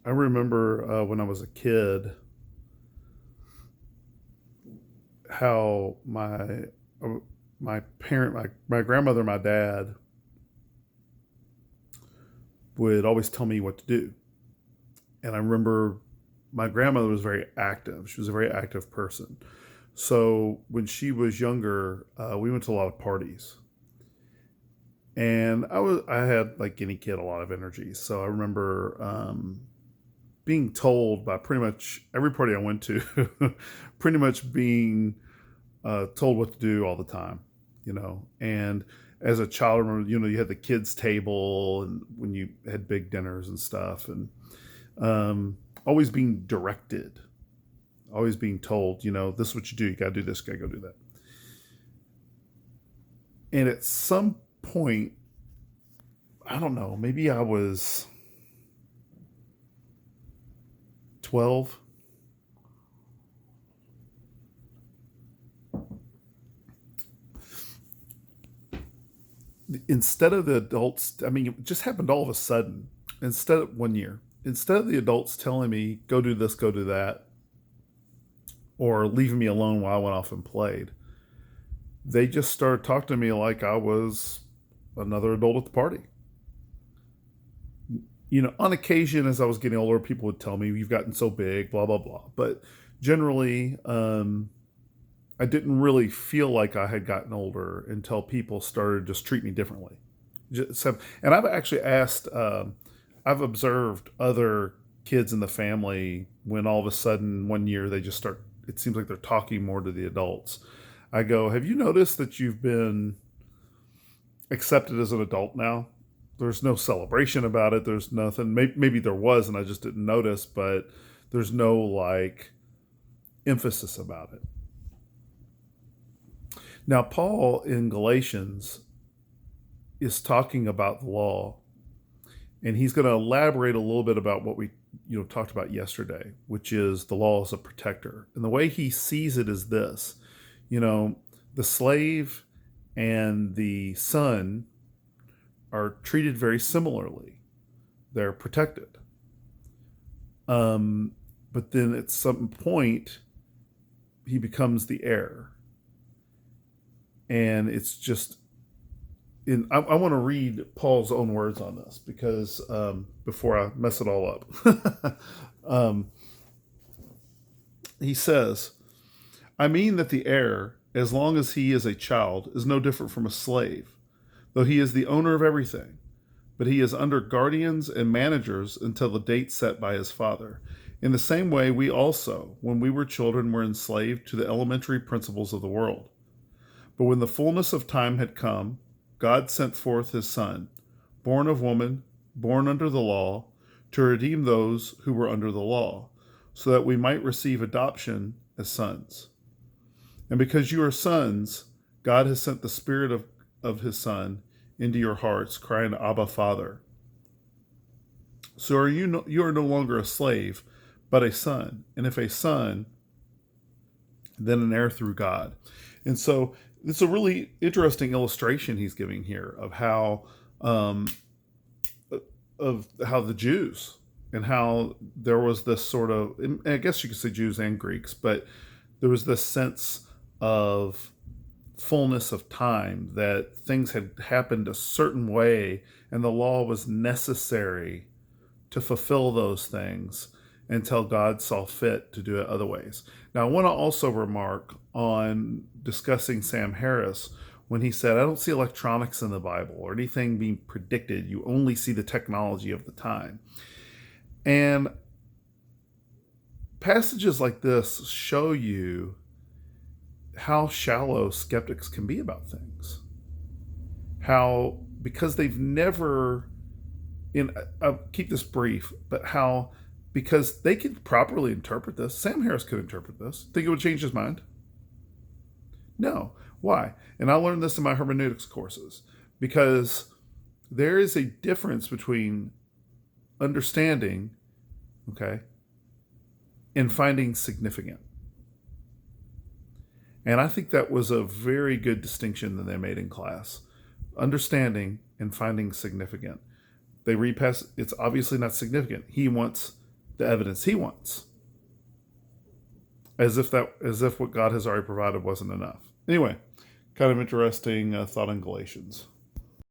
I remember when I was a kid how uh, my grandmother, my dad would always tell me what to do. And I remember my grandmother was very active. She was a very active person. So when she was younger, we went to a lot of parties, and I had, like any kid, a lot of energy. So I remember being told by pretty much every party I went to, pretty much being told what to do all the time, And as a child, I remember, you had the kids' table, and when you had big dinners and stuff, and always being directed, always being told, this is what you do. You got to do this, got to go do that. And at some point, I don't know, maybe I was 12. Instead of the adults, I mean, it just happened all of a sudden. Instead of one year, instead of the adults telling me, go do this, go do that, or leaving me alone while I went off and played, they just started talking to me like I was another adult at the party. On occasion, as I was getting older, people would tell me, you've gotten so big, blah, blah, blah. But generally, I didn't really feel like I had gotten older until people started just treat me differently. And I've actually asked, I've observed other kids in the family when all of a sudden one year they just start, it seems like they're talking more to the adults. I go, have you noticed that you've been accepted as an adult now? There's no celebration about it. There's nothing. Maybe there was, and I just didn't notice, but there's no like emphasis about it. Now, Paul in Galatians is talking about the law, and he's going to elaborate a little bit about what we talked about yesterday, which is the law as a protector. And the way he sees it is this: the slave and the son are treated very similarly. They're protected. But then at some point, he becomes the heir. And it's just, I want to read Paul's own words on this because before I mess it all up. He says, I mean that the heir, as long as he is a child, is no different from a slave, though he is the owner of everything. But he is under guardians and managers until the date set by his father. In the same way, we also, when we were children, were enslaved to the elementary principles of the world. But when the fullness of time had come, God sent forth his Son, born of woman, born under the law, to redeem those who were under the law, so that we might receive adoption as sons. And because you are sons, God has sent the Spirit of his Son into your hearts, crying, Abba, Father. So you are no longer a slave, but a son. And if a son, then an heir through God. And so it's a really interesting illustration he's giving here of how the Jews, and how there was this sort of, I guess you could say Jews and Greeks, but there was this sense of fullness of time, that things had happened a certain way and the law was necessary to fulfill those things until God saw fit to do it other ways. Now, I want to also remark on discussing Sam Harris when he said, I don't see electronics in the Bible or anything being predicted. You only see the technology of the time. And passages like this show you how shallow skeptics can be about things. How, because they've never, I'll keep this brief, but how, because they could properly interpret this, Sam Harris could interpret this, think it would change his mind? No. Why? And I learned this in my hermeneutics courses, because there is a difference between understanding, okay, and finding significant. And I think that was a very good distinction that they made in class. Understanding and finding significant. They read past, it's obviously not significant. He wants the evidence he wants, as if what God has already provided wasn't enough. Anyway, kind of interesting thought in Galatians.